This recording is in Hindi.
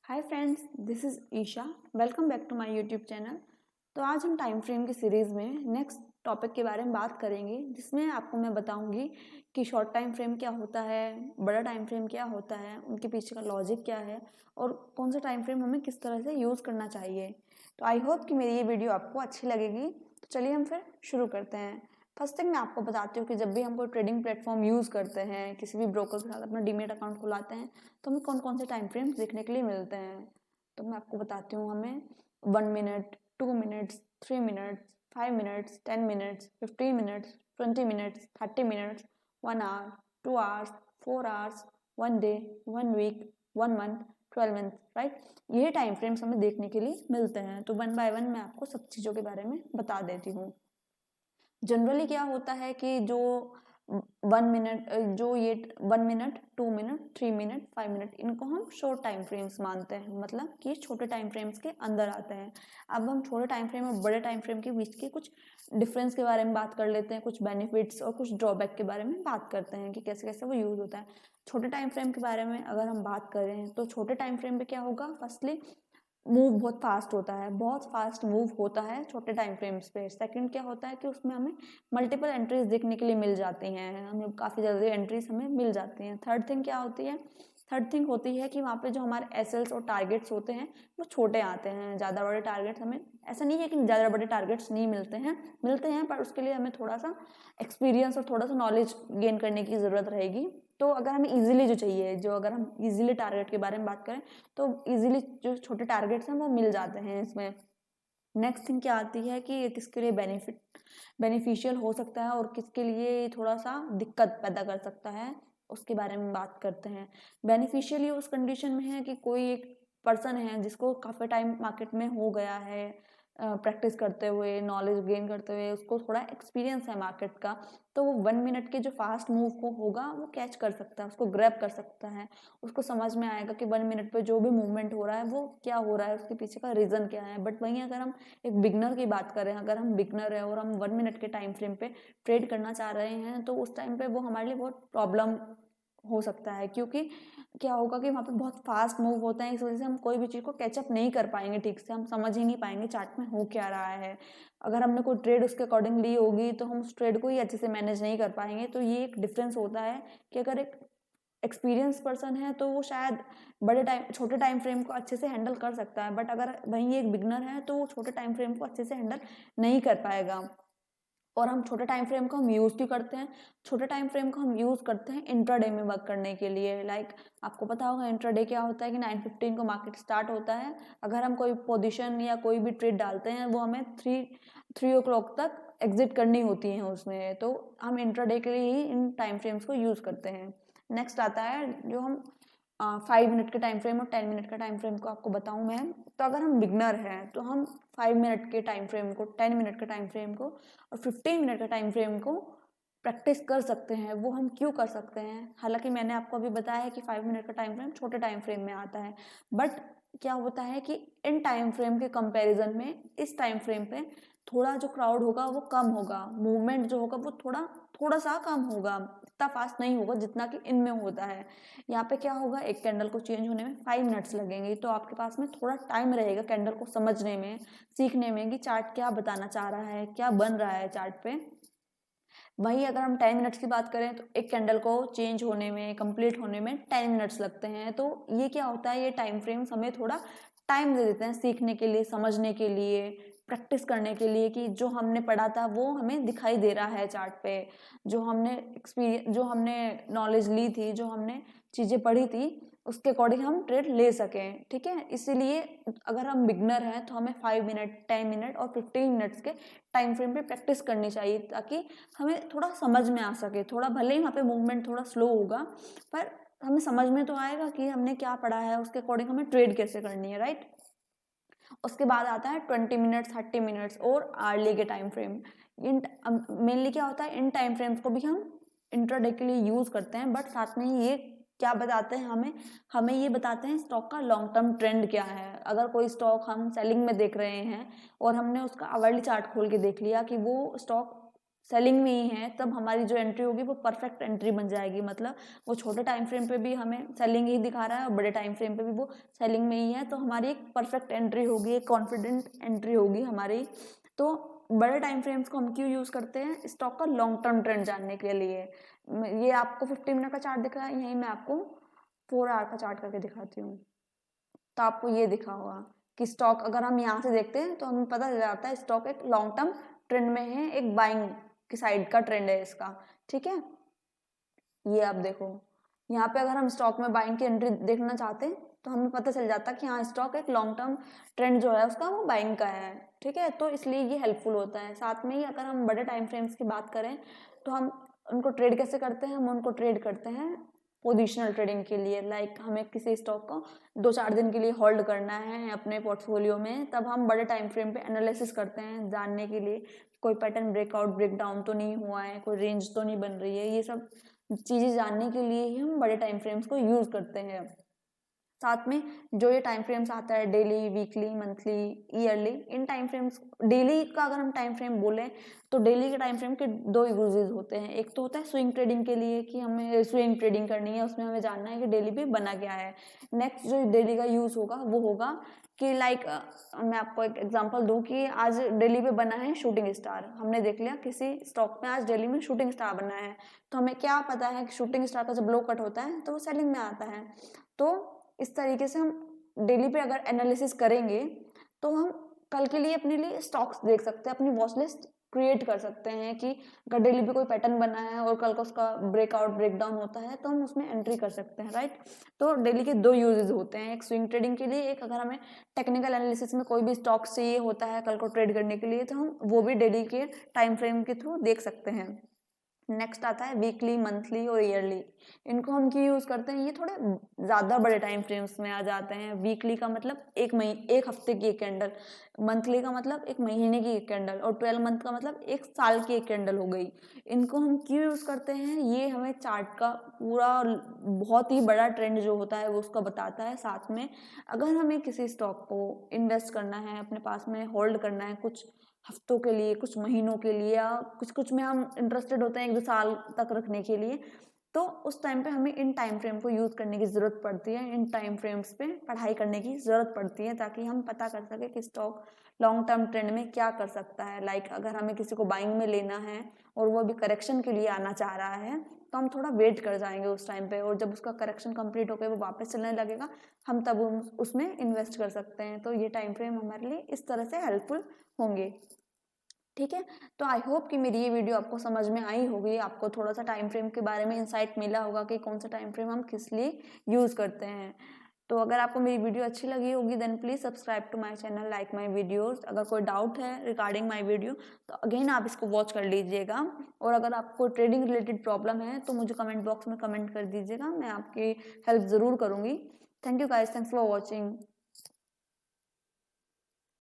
Hi friends, this is Isha. Welcome back to my YouTube channel. तो आज हम टाइम फ्रेम की सीरीज़ में नेक्स्ट टॉपिक के बारे में बात करेंगे, जिसमें आपको मैं बताऊंगी कि शॉर्ट टाइम फ्रेम क्या होता है, बड़ा टाइम फ्रेम क्या होता है, उनके पीछे का लॉजिक क्या है और कौन सा टाइम फ्रेम हमें किस तरह से यूज़ करना चाहिए। तो आई होप कि मेरी ये वीडियो आपको अच्छी लगेगी। तो चलिए हम फिर शुरू करते हैं। फर्स्ट थिंग मैं आपको बताती हूँ कि जब भी हम कोई ट्रेडिंग प्लेटफॉर्म यूज़ करते हैं, किसी भी ब्रोकर के साथ अपना डीमेट अकाउंट खुलाते हैं, तो हमें कौन कौन से टाइम फ्रेम्स देखने के लिए मिलते हैं। तो मैं आपको बताती हूँ। हमें 1 minute, 2 minutes, 3 minutes, 5 minutes, 10 minutes, 15 minutes, 20 minutes, 30 minutes, 1 hour, 2 hours, 4 hours, 1 day, 1 week, 1 month, 12 month, right. ये टाइम फ्रेम्स हमें देखने के लिए मिलते हैं। तो वन बाय वन मैं आपको सब चीज़ों के बारे में बता देती हूँ। जनरली क्या होता है कि जो 1 मिनट, जो ये 1 मिनट, 2 मिनट, 3 मिनट, 5 मिनट, इनको हम शॉर्ट टाइम फ्रेम्स मानते हैं, मतलब कि छोटे टाइम फ्रेम्स के अंदर आते हैं। अब हम छोटे टाइम फ्रेम और बड़े टाइम फ्रेम के बीच के कुछ डिफरेंस के बारे में बात कर लेते हैं, कुछ बेनिफिट्स और कुछ ड्रॉबैक के बारे में बात करते हैं कि कैसे कैसे वो यूज़ होता है। छोटे टाइम फ्रेम के बारे में अगर हम बात करें तो छोटे टाइम फ्रेम पे क्या होगा, फर्स्टली मूव बहुत फास्ट होता है, बहुत फास्ट मूव होता है छोटे टाइम फ्रेम्स पे। सेकंड क्या होता है कि उसमें हमें मल्टीपल एंट्रीज देखने के लिए मिल जाती हैं, हमें काफ़ी जल्दी एंट्रीज हमें मिल जाती हैं। थर्ड थिंग क्या होती है, थर्ड थिंग होती है कि वहाँ पे जो हमारे एसएल्स और टारगेट्स होते हैं वो छोटे आते हैं। ज़्यादा बड़े टारगेट्स हमें, ऐसा नहीं है कि ज़्यादा बड़े टारगेट्स नहीं मिलते हैं, पर उसके लिए हमें थोड़ा सा एक्सपीरियंस और थोड़ा सा नॉलेज गेन करने की ज़रूरत रहेगी। तो अगर हमें इजीली जो चाहिए, जो अगर हम इजीली टारगेट के बारे में बात करें तो इजीली जो छोटे टारगेट्स हैं वो मिल जाते हैं इसमें। नेक्स्ट थिंग क्या आती है कि ये किसके लिए बेनिफिशियल हो सकता है और किसके लिए थोड़ा सा दिक्कत पैदा कर सकता है, उसके बारे में बात करते हैं। बेनिफिशियल ये उस कंडीशन में है कि कोई एक पर्सन है जिसको काफ़ी टाइम मार्केट में हो गया है, प्रैक्टिस करते हुए, नॉलेज गेन करते हुए, उसको थोड़ा एक्सपीरियंस है मार्केट का, तो वो 1 मिनट के जो फास्ट मूव को होगा वो कैच कर सकता है, उसको ग्रैब कर सकता है। उसको समझ में आएगा कि 1 मिनट पे जो भी मूवमेंट हो रहा है वो क्या हो रहा है, उसके पीछे का रीज़न क्या है। बट वहीं अगर हम एक बिगनर की बात करें, अगर हम बिगनर है और हम 1 मिनट के टाइम फ्रेम पे ट्रेड करना चाह रहे हैं, तो उस टाइम पे वो हमारे लिए बहुत प्रॉब्लम हो सकता है, क्योंकि क्या होगा कि वहाँ पे बहुत फास्ट मूव होता है। इस वजह से हम कोई भी चीज़ को कैचअप नहीं कर पाएंगे ठीक से, हम समझ ही नहीं पाएंगे चार्ट में हो क्या रहा है। अगर हमने कोई ट्रेड उसके अकॉर्डिंग ली होगी तो हम उस ट्रेड को ही अच्छे से मैनेज नहीं कर पाएंगे। तो ये एक डिफरेंस होता है कि अगर एक एक्सपीरियंस पर्सन है तो वो शायद छोटे टाइम फ्रेम को अच्छे से हैंडल कर सकता है, बट अगर वहीं एक बिगनर है तो वो छोटे टाइम फ्रेम को अच्छे से हैंडल नहीं कर पाएगा। और हम छोटे टाइम फ्रेम को हम यूज़ भी करते हैं, छोटे टाइम फ्रेम को हम यूज़ करते हैं इंट्राडे में वर्क करने के लिए। लाइक आपको पता होगा इंट्राडे क्या होता है कि 9:15 को मार्केट स्टार्ट होता है। अगर हम कोई पोजीशन या कोई भी ट्रेड डालते हैं वो हमें 3 o'clock तक एग्जिट करनी होती है उसमें, तो हम इंट्राडे के लिए ही इन टाइम फ्रेम्स को यूज़ करते हैं। नेक्स्ट आता है जो हम 5 मिनट के टाइम फ्रेम और 10 मिनट का टाइम फ्रेम को आपको बताऊं मैं। तो अगर हम बिगनर हैं तो हम 5 मिनट के टाइम फ्रेम को, 10 मिनट के टाइम फ्रेम को और 15 मिनट का टाइम फ्रेम को प्रैक्टिस कर सकते हैं। वो हम क्यों कर सकते हैं, हालांकि मैंने आपको अभी बताया है कि 5 मिनट का टाइम फ्रेम छोटे टाइम फ्रेम में आता है, बट क्या होता है कि इन टाइम फ्रेम के कंपैरिजन में इस टाइम फ्रेम पे थोड़ा जो क्राउड होगा वो कम होगा, मूवमेंट जो होगा वो थोड़ा थोड़ा सा कम होगा, इतना फास्ट नहीं होगा जितना कि इनमें होता है। यहाँ पे क्या होगा, एक कैंडल को चेंज होने में 5 मिनट्स लगेंगे, तो आपके पास में थोड़ा टाइम रहेगा कैंडल को समझने में, सीखने में कि चार्ट क्या बताना चाह रहा है, क्या बन रहा है चार्ट पे। वहीं अगर हम 10 मिनट्स की बात करें तो एक कैंडल को चेंज होने में, कंप्लीट होने में 10 मिनट्स लगते हैं। तो ये क्या होता है, ये टाइम फ्रेम्स हमें थोड़ा टाइम दे देते हैं सीखने के लिए, समझने के लिए, प्रैक्टिस करने के लिए कि जो हमने पढ़ा था वो हमें दिखाई दे रहा है चार्ट पे, जो हमने नॉलेज ली थी, जो हमने चीज़ें पढ़ी थी, उसके अकॉर्डिंग हम ट्रेड ले सकें। ठीक है, इसीलिए अगर हम बिगनर हैं तो हमें 5 मिनट, 10 मिनट और 15 मिनट्स के टाइम फ्रेम पे प्रैक्टिस करनी चाहिए, ताकि हमें थोड़ा समझ में आ सके। थोड़ा भले ही वहाँ पे मूवमेंट थोड़ा स्लो होगा, पर हमें समझ में तो आएगा कि हमने क्या पढ़ा है, उसके अकॉर्डिंग हमें ट्रेड कैसे करनी है, राइट। उसके बाद आता है 20 मिनट्स, 30 मिनट्स और आर्ली के टाइम फ्रेम। इन मेनली क्या होता है, इन टाइम फ्रेम्स को भी हम इंट्राडे के लिए यूज करते हैं, बट साथ में ये क्या बताते हैं हमें, हमें ये बताते हैं स्टॉक का लॉन्ग टर्म ट्रेंड क्या है। अगर कोई स्टॉक हम सेलिंग में देख रहे हैं और हमने उसका आवरली चार्ट खोल के देख लिया कि वो स्टॉक सेलिंग में ही है, तब हमारी जो एंट्री होगी वो परफेक्ट एंट्री बन जाएगी। मतलब वो छोटे टाइम फ्रेम पे भी हमें सेलिंग ही दिखा रहा है और बड़े टाइम फ्रेम पे भी वो सेलिंग में ही है, तो हमारी एक परफेक्ट एंट्री होगी, एक कॉन्फिडेंट एंट्री होगी हमारी। तो बड़े टाइम फ्रेम्स को हम क्यों यूज़ करते हैं? स्टॉक का लॉन्ग टर्म ट्रेंड जानने के लिए। ये आपको 50 मिनट का चार्ट दिख रहा है, यहीं मैं आपको 4 आवर का चार्ट करके दिखाती हूँ। तो आपको ये दिखा होगा कि स्टॉक अगर हम यहाँ से देखते हैं तो हमें पता चल जाता है स्टॉक एक लॉन्ग टर्म ट्रेंड में है, एक बाइंग की साइड का ट्रेंड है इसका। ठीक है, ये आप देखो, यहाँ पे अगर हम स्टॉक में बाइंग की एंट्री देखना चाहते हैं तो हमें पता चल जाता है कि हाँ स्टॉक एक लॉन्ग टर्म ट्रेंड जो है उसका वो बाइंग का है। ठीक है, तो इसलिए ये हेल्पफुल होता है। साथ में ही अगर हम बड़े टाइम फ्रेम्स की बात करें तो हम उनको ट्रेड कैसे करते हैं? हम उनको ट्रेड करते हैं पोजिशनल ट्रेडिंग के लिए। लाइक हमें किसी स्टॉक को 2-4 दिन के लिए होल्ड करना है अपने पोर्टफोलियो में, तब हम बड़े टाइम फ्रेम पे एनालिसिस करते हैं जानने के लिए कोई पैटर्न ब्रेकआउट ब्रेकडाउन तो नहीं हुआ है, कोई रेंज तो नहीं बन रही है। ये सब चीज़ें जानने के लिए ही हम बड़े टाइम फ्रेम्स को यूज़ करते हैं। साथ में जो ये टाइम फ्रेम्स आता है daily, weekly, monthly, yearly, in time frames, daily का अगर हम टाइम फ्रेम बोलें तो डेली के टाइम फ्रेम के 2 यूजेस होते हैं। एक तो होता है स्विंग ट्रेडिंग के लिए कि हमें स्विंग ट्रेडिंग करनी है, उसमें हमें जानना है कि डेली पे बना क्या है। नेक्स्ट जो डेली का यूज़ होगा वो होगा कि लाइक मैं आपको एक एग्जांपल दूं कि आज डेली पे बना है शूटिंग स्टार। हमने देख लिया किसी स्टॉक में आज डेली में शूटिंग स्टार बना है, तो हमें क्या पता है कि शूटिंग स्टार का जब लो कट होता है तो वो सेलिंग में आता है। तो इस तरीके से हम डेली पे अगर एनालिसिस करेंगे तो हम कल के लिए अपने लिए स्टॉक्स देख सकते हैं, अपनी वॉच लिस्ट क्रिएट कर सकते हैं कि अगर डेली पे कोई पैटर्न बना है और कल को उसका ब्रेकआउट ब्रेकडाउन होता है तो हम उसमें एंट्री कर सकते हैं, राइट। तो डेली के 2 यूजेस होते हैं, एक स्विंग ट्रेडिंग के लिए, एक अगर हमें टेक्निकल एनालिसिस में कोई भी स्टॉक चाहिए होता है कल को ट्रेड करने के लिए तो हम वो भी डेली के टाइम फ्रेम के थ्रू देख सकते हैं। नेक्स्ट आता है वीकली, मंथली और ईयरली। इनको हम क्यों यूज करते हैं? ये थोड़े ज्यादा बड़े टाइम फ्रेम्स में आ जाते हैं। वीकली का मतलब एक हफ्ते की एक कैंडल, मंथली का मतलब एक महीने की एक कैंडल और 12 मंथ का मतलब एक साल की एक कैंडल हो गई। इनको हम क्यों यूज करते हैं? ये हमें चार्ट का पूरा बहुत ही बड़ा ट्रेंड जो होता है वो उसका बताता है। साथ में अगर हमें किसी स्टॉक को इन्वेस्ट करना है, अपने पास में होल्ड करना है कुछ हफ्तों के लिए, कुछ महीनों के लिए, या कुछ कुछ में हम इंटरेस्टेड होते हैं 1-2 साल तक रखने के लिए, तो उस टाइम पे हमें इन टाइम फ्रेम को यूज करने की जरूरत पड़ती है। इन टाइम फ्रेम्स पे पढ़ाई करने की जरूरत पड़ती है ताकि हम पता कर सके कि स्टॉक लॉन्ग टर्म ट्रेंड में क्या कर सकता है। लाइक अगर हमें किसी को बाइंग में लेना है और वो अभी करेक्शन के लिए आना चाह रहा है तो हम थोड़ा वेट कर जाएंगे उस टाइम पे, और जब उसका करेक्शन कंप्लीट होकर वो वापस चलने लगेगा हम तब उसमें इन्वेस्ट कर सकते हैं। तो ये टाइम फ्रेम हमारे लिए इस तरह से हेल्पफुल होंगे। ठीक है, तो आई होप कि मेरी ये वीडियो आपको समझ में आई होगी, आपको थोड़ा सा टाइम फ्रेम के बारे में इंसाइट मिला होगा कि कौन सा टाइम फ्रेम हम किस लिए यूज़ करते हैं। तो अगर आपको मेरी वीडियो अच्छी लगी होगी then please subscribe to my channel, like my videos. अगर कोई डाउट है रिगार्डिंग माय वीडियो तो अगेन आप इसको वॉच कर लीजिएगा, और अगर आपको ट्रेडिंग रिलेटेड प्रॉब्लम है तो मुझे कमेंट बॉक्स में कमेंट कर दीजिएगा, मैं आपकी हेल्प ज़रूर करूँगी। Thank you guys, thanks for watching.